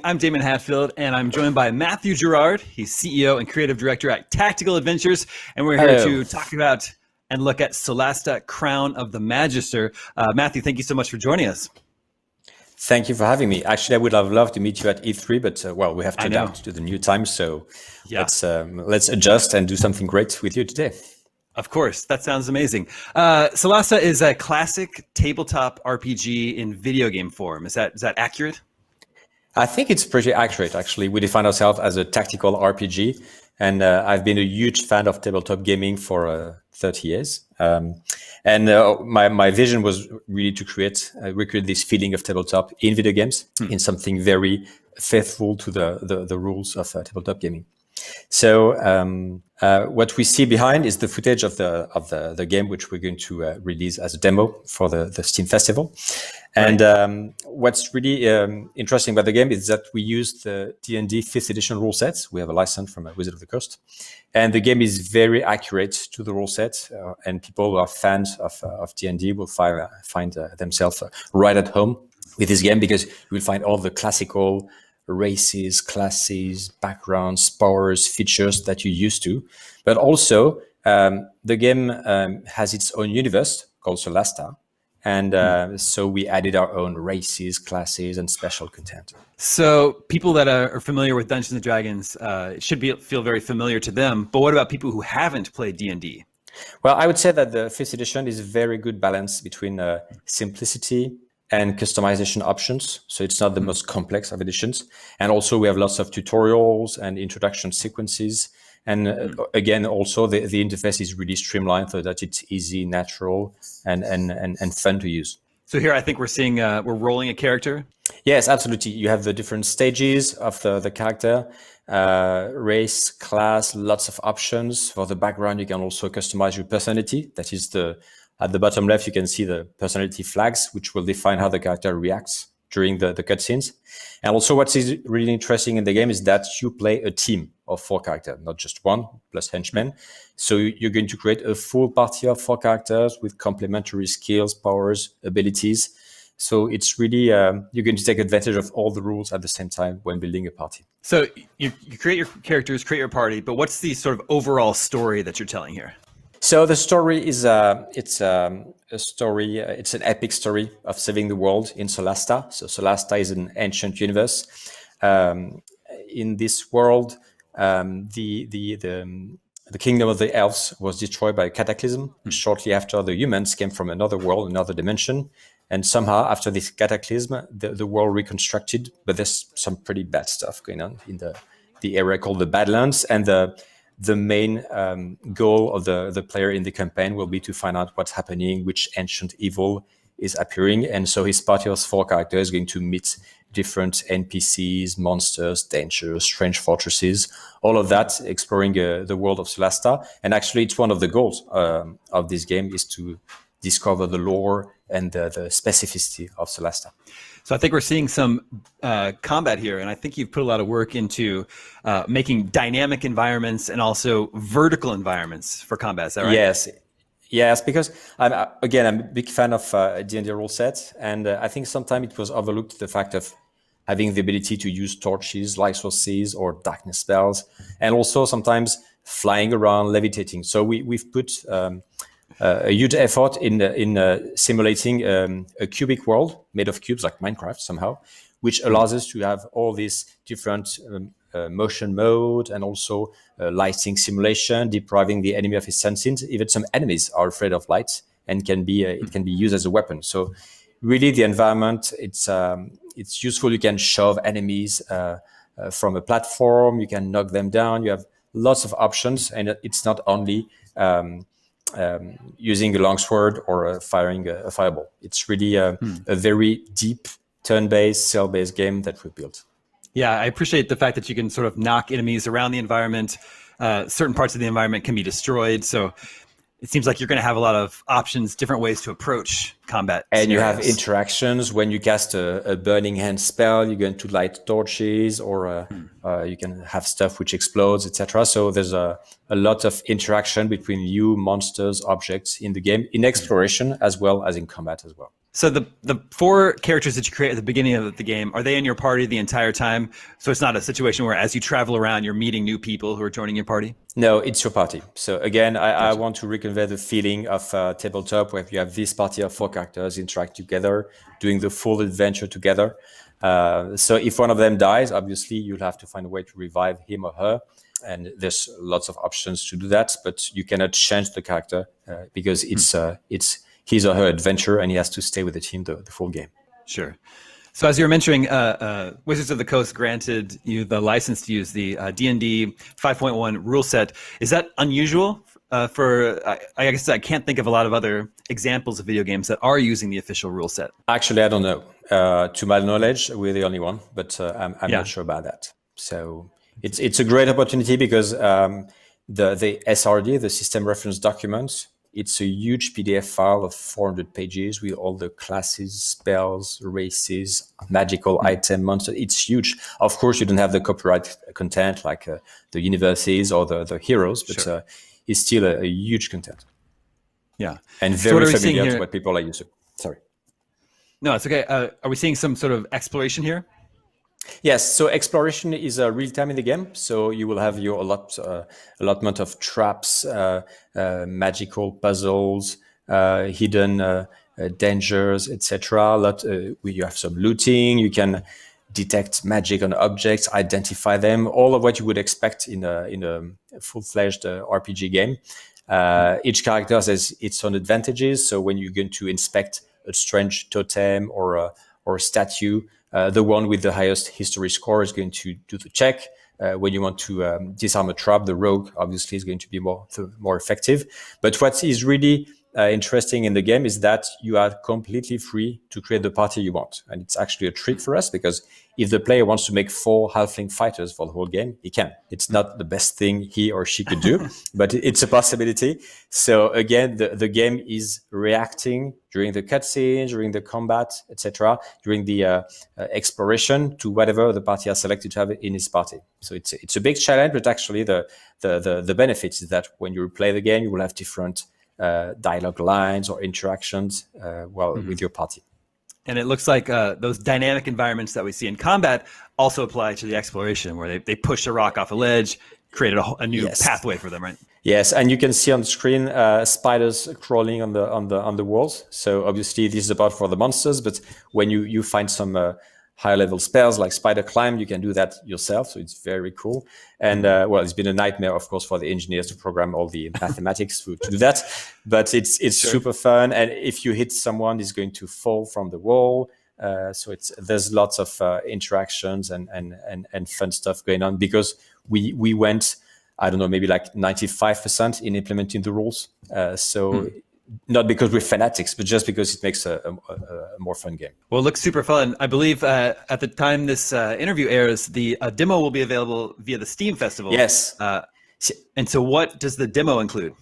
I'm Damon Hatfield, and I'm joined by Matthew Gerard. He's CEO and creative director at Tactical Adventures, and we're here to talk about and look at Solasta Crown of the Magister. Matthew, thank you so much for joining us. Thank you for having me. Actually, I would have loved to meet you at E3, but we have to adapt to the new time. So let's adjust and do something great with you today. Of course, that sounds amazing. Solasta is a classic tabletop RPG in video game form. Is that accurate? I think it's pretty accurate, actually. We define ourselves as a tactical RPG, and I've been a huge fan of tabletop gaming for 30 years. My vision was really to recreate this feeling of tabletop in video games in something very faithful to the rules of tabletop gaming. So what we see behind is the footage of the game, which we're going to release as a demo for the Steam Festival. And what's really interesting about the game is that we used the D&D 5th edition rule sets. We have a license from Wizard of the Coast. And the game is very accurate to the rule set. And people who are fans of D&D will find themselves right at home with this game, because you will find all the classical races, classes, backgrounds, powers, features that you're used to. But also, the game has its own universe called Solasta. And so we added our own races, classes, and special content. So people that are familiar with Dungeons & Dragons should feel very familiar to them. But what about people who haven't played D&D? Well, I would say that the 5th edition is a very good balance between simplicity and customization options. So it's not the most complex of editions. And also we have lots of tutorials and introduction sequences. And again, also the interface is really streamlined so that it's easy, natural, and fun to use. So here I think we're seeing, we're rolling a character. Yes, absolutely. You have the different stages of the character, race, class, lots of options. For the background, you can also customize your personality. That is at the bottom left, you can see the personality flags, which will define how the character reacts during the cutscenes. And also what is really interesting in the game is that you play a team of 4 characters, not just one plus henchmen. So you're going to create a full party of 4 characters with complementary skills, powers, abilities. So it's really, you're going to take advantage of all the rules at the same time when building a party. So you create your characters, create your party, but what's the sort of overall story that you're telling here? So the story is it's an epic story of saving the world in Solasta. So Solasta is an ancient universe. In this world, the kingdom of the elves was destroyed by a cataclysm. Shortly after, the humans came from another world, another dimension. And somehow after this cataclysm, the world reconstructed, but there's some pretty bad stuff going on in the area called the Badlands. And the main goal of the player in the campaign will be to find out what's happening, which ancient evil is appearing. And so his party of 4 characters is going to meet different NPCs, monsters, dangers, strange fortresses, all of that, exploring the world of Solasta. And actually, it's one of the goals of this game is to discover the lore and the specificity of Solasta. So I think we're seeing some combat here, and I think you've put a lot of work into making dynamic environments and also vertical environments for combat. Is that right? Yes, because I'm a big fan of D&D rule set, and I think sometimes it was overlooked the fact of having the ability to use torches, light sources, or darkness spells, and also sometimes flying around, levitating. So we've put a huge effort in simulating a cubic world made of cubes, like Minecraft somehow, which allows us to have all these different motion mode and also lighting simulation, depriving the enemy of his senses. Even some enemies are afraid of light and it can be used as a weapon. So really the environment, it's useful. You can shove enemies from a platform, you can knock them down, you have lots of options, and it's not only using a longsword or firing a fireball. It's really a very deep turn-based, cell-based game that we built. Yeah, I appreciate the fact that you can sort of knock enemies around the environment. Certain parts of the environment can be destroyed. So it seems like you're going to have a lot of options, different ways to approach combat. And scenarios. You have interactions. When you cast a burning hand spell, you're going to light torches, or you can have stuff which explodes, etc. So there's a lot of interaction between you, monsters, objects in the game, in exploration as well as in combat as well. So the 4 characters that you create at the beginning of the game, are they in your party the entire time? So it's not a situation where as you travel around, you're meeting new people who are joining your party? No, it's your party. So again, I want to reconvey the feeling of tabletop where you have this party of 4 characters interact together, doing the full adventure together. So if one of them dies, obviously you'll have to find a way to revive him or her. And there's lots of options to do that, but you cannot change the character because it's his or her adventure, and he has to stay with the team the full game. Sure. So as you were mentioning, Wizards of the Coast granted you the license to use the D&D 5.1 rule set. Is that unusual I guess I can't think of a lot of other examples of video games that are using the official rule set. Actually, I don't know. To my knowledge, we're the only one, but I'm not sure about that. So it's a great opportunity because the SRD, the system reference document, it's a huge PDF file of 400 pages with all the classes, spells, races, magical item, monster. It's huge. Of course, you don't have the copyright content like the universes or the heroes, but it's still a huge content. Yeah. And very familiar to what people are used to. Sorry. No, it's okay. Are we seeing some sort of exploration here? Yes, so exploration is real time in the game. So you will have your allotment of traps, magical puzzles, hidden dangers, etc. You have some looting. You can detect magic on objects, identify them. All of what you would expect in a full-fledged RPG game. Each character has its own advantages. So when you're going to inspect a strange totem or statue, the one with the highest history score is going to do the check. When you want to disarm a trap, the rogue obviously is going to be more effective. But what is really interesting in the game is that you are completely free to create the party you want. And it's actually a trick for us because if the player wants to make 4 halfling fighters for the whole game, he can. It's not the best thing he or she could do, but it's a possibility. So again, the game is reacting during the cutscenes, during the combat, etc., during the exploration to whatever the party has selected to have in his party. So it's a big challenge, but actually the benefit is that when you play the game, you will have different dialogue lines or interactions with your party. And it looks like those dynamic environments that we see in combat also apply to the exploration, where they push a rock off a ledge, created a new pathway for them, right? Yes, and you can see on the screen spiders crawling on the walls. So obviously this is about for the monsters, but when you find some high level spells like spider climb, you can do that yourself. So it's very cool. And it's been a nightmare, of course, for the engineers to program all the mathematics to do that. But it's super fun. And if you hit someone, it's going to fall from the wall. So there's lots of interactions and fun stuff going on because we went, I don't know, maybe like 95% in implementing the rules. Not because we're fanatics, but just because it makes a more fun game. Well, it looks super fun. I believe at the time this interview airs, the demo will be available via the Steam Festival. Yes. And so what does the demo include?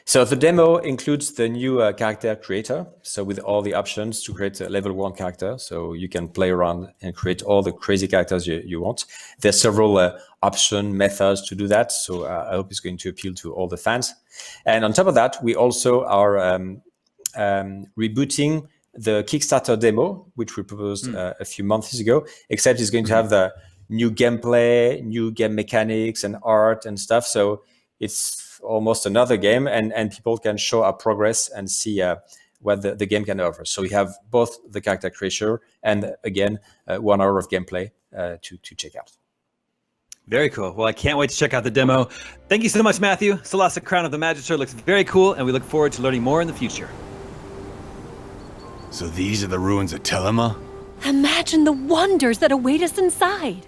So the demo includes the new character creator. So with all the options to create a level 1 character. So you can play around and create all the crazy characters you want. There's several option methods to do that. So I hope it's going to appeal to all the fans. And on top of that, we also are rebooting the Kickstarter demo, which we proposed a few months ago, except it's going to have the new gameplay, new game mechanics and art and stuff. So it's almost another game, and people can show our progress and see what the game can offer. So we have both the character creator and, again, 1 hour of gameplay to check out. Very cool. Well, I can't wait to check out the demo. Thank you so much, Matthew. Solasta Crown of the Magister looks very cool, and we look forward to learning more in the future. So these are the ruins of Telema? Imagine the wonders that await us inside.